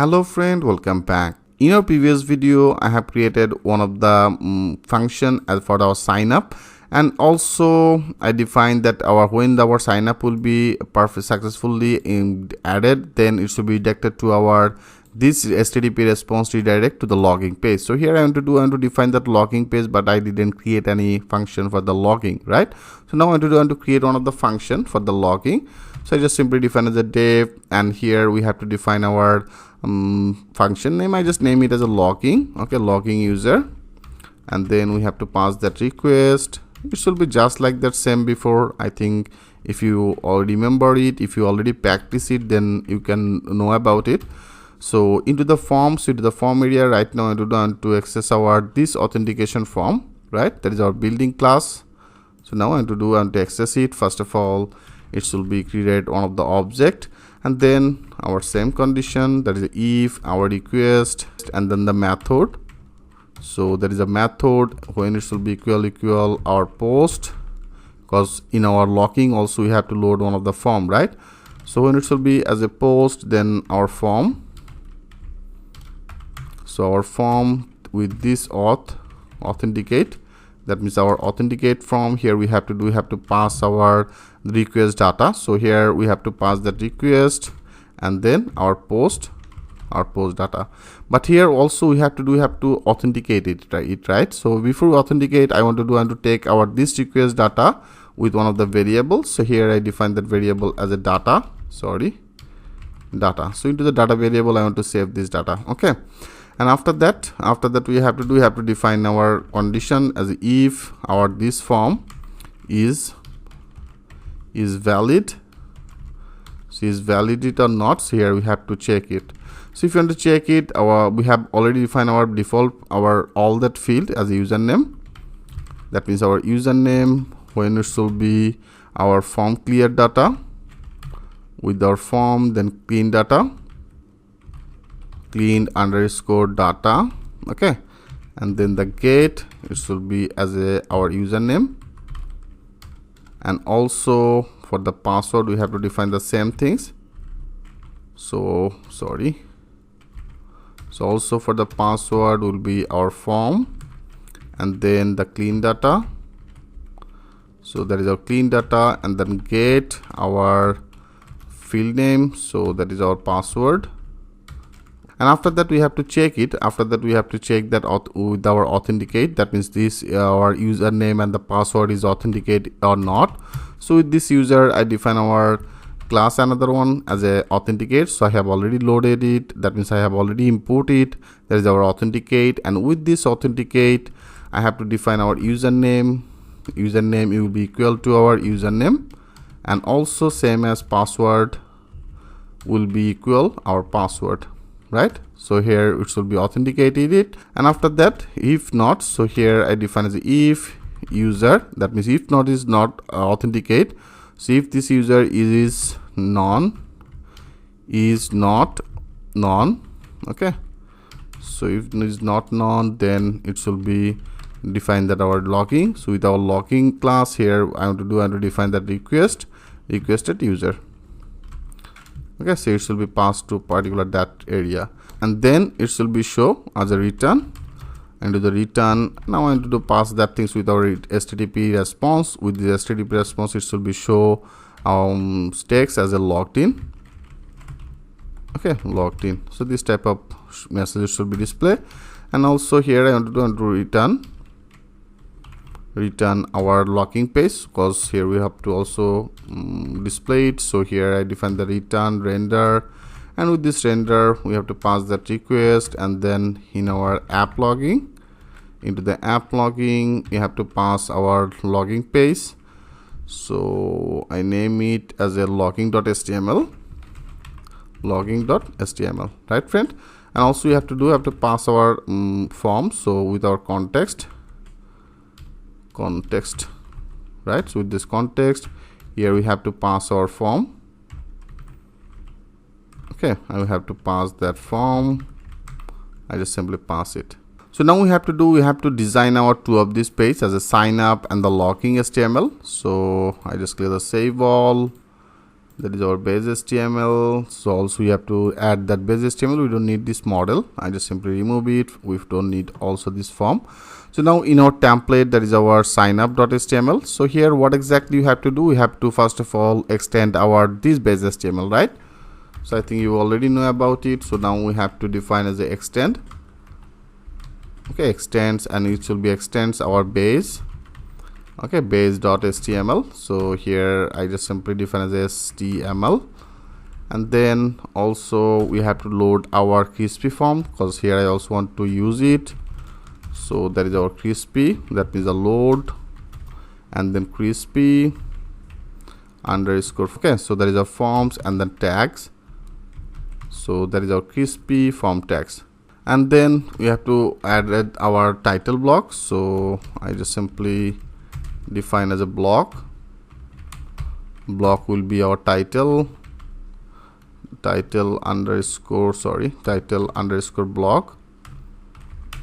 Hello friend, welcome back. In our previous video, I have created one of the function as for our sign up, and also I defined that when our sign up will be successfully added, then it should be redirected to our this HTTP response redirect to the logging page. So here I want to define that logging page, but I didn't create any function for the logging, right? So now I want to create one of the function for the logging. So I just simply define as a dev, and here we have to define our function name. I just name it as a logging, okay, logging user, and then we have to pass that request. It should be just like that same before. I think if you already remember it, if you already practice it, then you can know about it. So into the forms, into the form area, right now I want to access our this authentication form, right? That is our building class. So now I want to access it. First of all, it should be create one of the object, and then our same condition, that is if our request, and then the method. So there is a method when it should be equal our post, because in our locking also we have to load one of the form, right? So when it should be as a post, then our form. So our form with this authenticate, that means our authenticate form. Here we have to pass our request data. So here we have to pass that request, and then our post data. But here also we have to authenticate it, right? So before we authenticate, I want to take our this request data with one of the variables. So here I define that variable as a data. So into the data variable I want to save this data, okay? And after that we have to define our condition as if our this form is valid. So is valid it or not. So here we have to check it. So if you want to check it, we have already defined our default all that field as a username. That means our username, when it should be our form clear data with our form, then clean data, clean underscore data, okay, and then the get, it should be as our username. And also for the password we have to define the same things. So also for the password will be our form, and then the clean data. So that is our clean data, and then get our field name, so that is our password. And after that we have to check it. After that we have to check that with our authenticate, that means this our username and the password is authenticate or not. So with this user I define our class another one as a authenticate. So I have already loaded it, that means I have already imported. That is our authenticate, and with this authenticate I have to define our username. Username will be equal to our username, and also same as password will be equal our password, right? So here it should be authenticated it. And after that, if not, so here I define as if user, that means if not is not authenticate. So if this user is not non, okay, so if it is not non, then it should be define that our logging. So with our logging class here I want to define that requested user, okay. So it should be passed to particular that area, and then it should be show as a return. And to the return, now I want to pass that things with our HTTP response. With the HTTP response it should be show text as a logged in, okay, logged in. So this type of message should be displayed. And also here I want to return our logging page, because here we have to also display it. So here I define the return render, and with this render we have to pass that request, and then in our app logging, into the app logging we have to pass our logging page. So I name it as a logging.html, right friend? And also we have to pass our form. So with our context, right? So with this context here we have to pass our form, okay. I will have to pass that form. I just simply pass it. So now we have to design our two of this page as a sign up and the logging HTML. So I just clear the save all, That is our base HTML. So also we have to add that base HTML. We don't need this model. I just simply remove it. We don't need also this form. So now in our template, that is our signup.html. So here what exactly you have to do, we have to first of all extend our this base HTML, right? So I think you already know about it. So now we have to define as a extend. Okay, extends, and it should be extends our base. Okay, base.html. So here I just simply define as HTML, and then also we have to load our crispy form, because here I also want to use it. So that is our crispy, that means a load, and then crispy underscore. Okay, so that is our forms and then tags. So that is our crispy form tags, and then we have to add our title block. So I just simply define as a block. Block will be our title underscore block.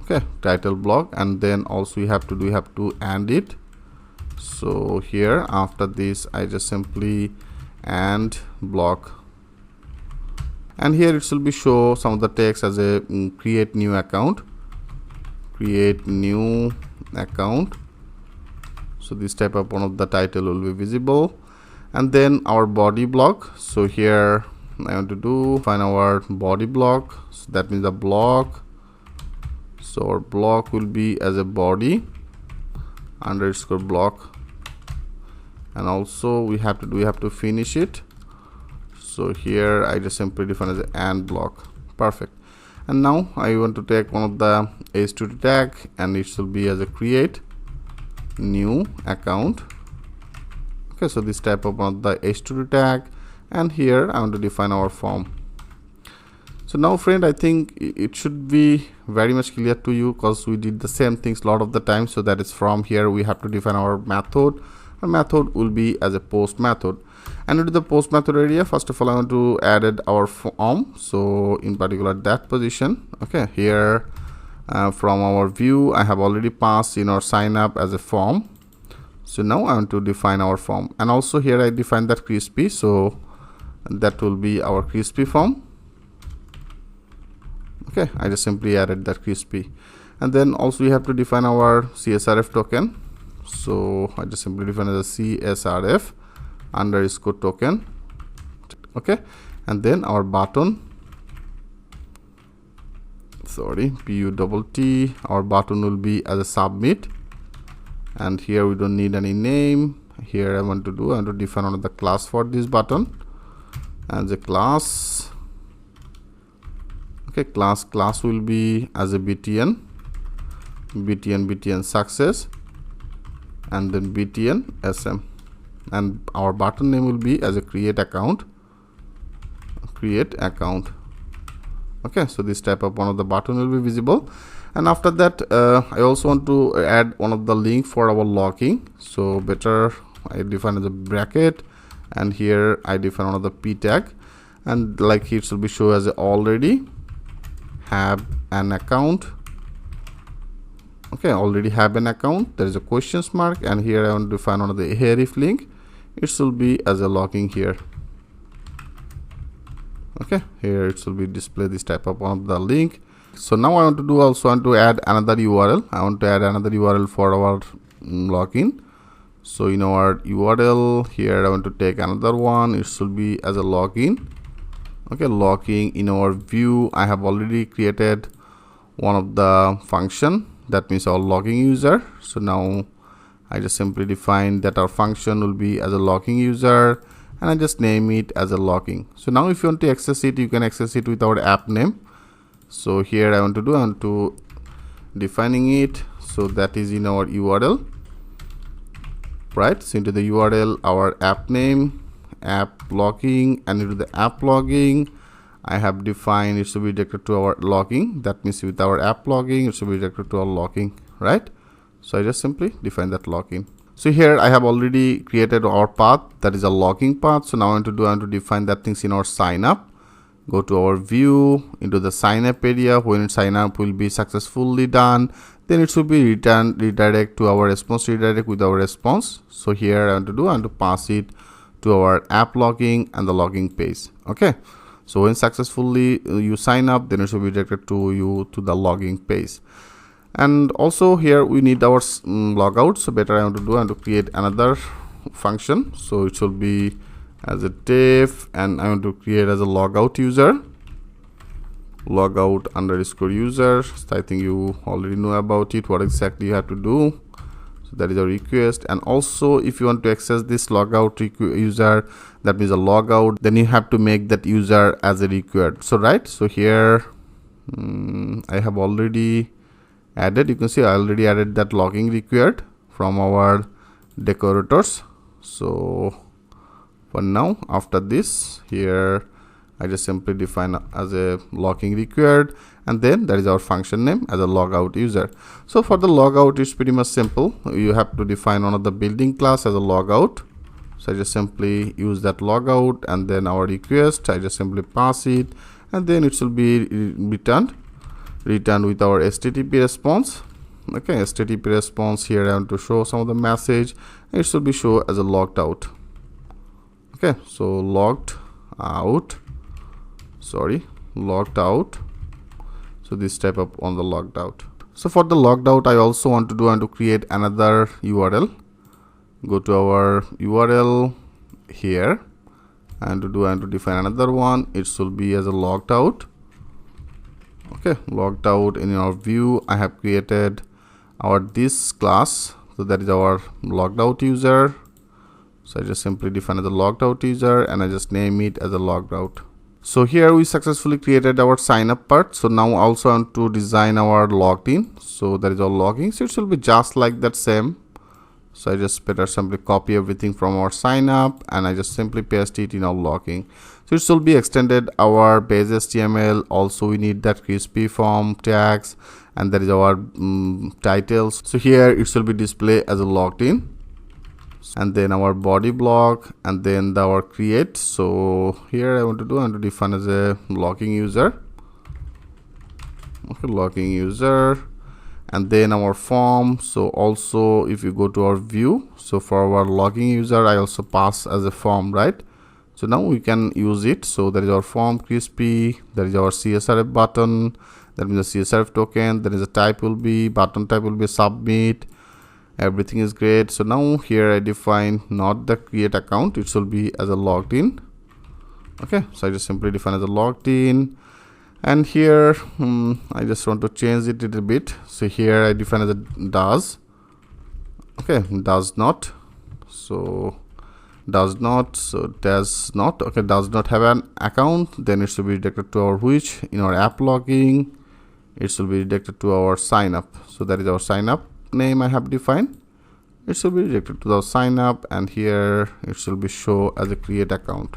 Okay, title block, and then also we have to and it. So here after this I just simply and block, and here it should be show some of the text as a create new account. So this type of one of the title will be visible, and then our body block. So here I want to find our body block. So that means the block. So our block will be as a body underscore block, and also we have to finish it. So here I just simply define as a and block. Perfect. And now I want to take one of the h2 tag, and it should be as a create new account. Okay, so this type of one of the h2 tag, and here I want to define our form. So now friend, I think it should be very much clear to you, because we did the same things a lot of the time. So that is from here we have to define our method. Our method will be as a post method, and into the post method area, first of all I want to add our form. So in particular that position. Okay, here from our view I have already passed in our sign up as a form. So now I want to define our form, and also here I define that crispy. So that will be our crispy form. Okay, I just simply added that crispy, and then also we have to define our CSRF token. So I just simply define as a CSRF underscore token. Okay, and then our button, PUTT, our button will be as a submit, and here we don't need any name. Here I want to define another class for this button as a class. Okay, class will be as a btn success, and then btn sm, and our button name will be as a create account. Okay, so this type of one of the button will be visible, and after that I also want to add one of the link for our logging. So better I define as a bracket, and here I define one of the p tag, and like it should be show as a already have an account. Okay, already have an account. There is a questions mark, and here I want to define one of the href link. It should be as a logging here. Okay, here it should be display this type of one of the link. So now I want to add another URL. I want to add another URL for our login. So in our URL here I want to take another one. It should be as a login. Okay, logging. In our view I have already created one of the function, that means our logging user. So now I just simply define that our function will be as a logging user, and I just name it as a logging. So now if you want to access it, you can access it with our app name. So here I want to defining it. So that is in our URL, right? So into the URL our app name, app logging, and into the app logging I have defined it should be directed to our logging. That means with our app logging it should be directed to our logging, right? So I just simply define that logging. So here I have already created our path, that is a logging path. So now I want to define that things in our sign up. Go to our view, into the sign up area. When sign up will be successfully done, then it should be redirect to our response, redirect with our response. So here I want to pass it to our app logging and the logging page. Okay, so when successfully you sign up, then it should be directed to you to the logging page. And also here we need our logout. So better I want to create another function. So it should be as a div, and I want to create as a logout user, logout underscore user. So I think you already know about it, what exactly you have to do. So that is a request. And also if you want to access this logout user, that means a logout, then you have to make that user as a required. So right, so here I have already added, you can see I already added that logging required from our decorators. So for now, after this, here I just simply define as a logging required, and then that is our function name as a logout user. So for the logout, it's pretty much simple. You have to define one of the building class as a logout. So I just simply use that logout, and then our request, I just simply pass it, and then it will be returned with our HTTP response. Okay, HTTP response, here I want to show some of the message, and it should be shown as a logged out. Okay, so logged out, logged out. So this type of on the logged out. So for the logged out, I also want to create another URL. Go to our URL here, and to define another one. It should be as a logged out. Okay, logged out. In our view, I have created our this class, so that is our logged out user. So I just simply define as a logged out user, and I just name it as a logged out. So here we successfully created our sign up part. So now also I want to design our logged in. So that is our logging. So it should be just like that same. So I just better simply copy everything from our sign up, and I just simply paste it in our logging. So it should be extended our base HTML. Also we need that crispy form tags, and that is our titles. So here it should be displayed as a logged in, and then our body block, and then our create. So here I want to define as a logging user. Okay, logging user. And then our form. So also if you go to our view, so for our logging user, I also pass as a form, right? So now we can use it. So that is our form crispy, that is our CSRF button, that means the CSRF token, there is a type will be, button type will be submit. Everything is great. So now here I define not the create account, it should be as a logged in. Okay, so I just simply define as a logged in. And here I just want to change it a little bit. So here I define as a does. Okay, does not. So does not. So does not. Okay, does not have an account. Then it should be redirected to our which in our app logging. It should be redirected to our sign up. So that is our sign up name I have defined. It should be redirected to the sign up, and here it should be show as a create account.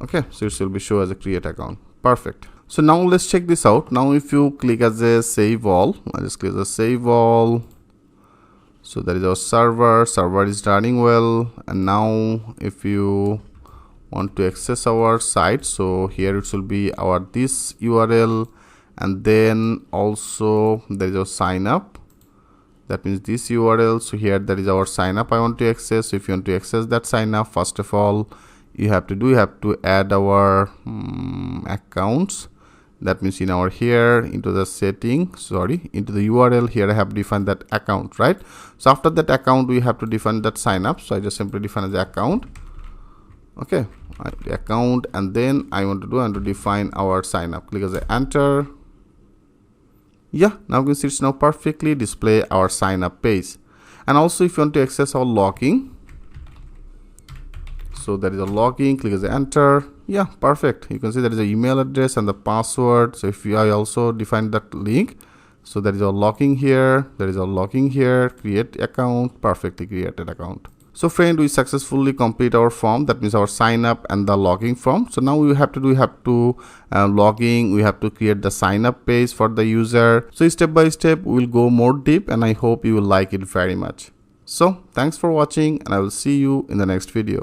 Okay, so it should be show as a create account. Perfect. So now let's check this out. Now if you click as a save all, I just click as save all. So that is our server is running well. And now if you want to access our site, so here it should be our this URL, and then also there is our sign up, that means this URL. So here that is our sign up I want to access. So if you want to access that sign up, first of all you have to add our accounts. That means in our here into the setting, into the URL, here I have defined that account, right? So after that account we have to define that sign up. So I just simply define the account. Okay, the account, and then I want to define our sign up. Click as a enter. Yeah, now you can see it's now perfectly display our sign up page. And also if you want to access our logging, so that is a login, click as a enter. Yeah, perfect. You can see there is an email address and the password. So if I also define that link, so that is our login here, there is a login here, create account, perfectly created account. So friend, we successfully complete our form, that means our sign up and the logging form. So now we have to logging, we have to create the sign up page for the user. So step by step we will go more deep, and I hope you will like it very much. So thanks for watching, and I will see you in the next video.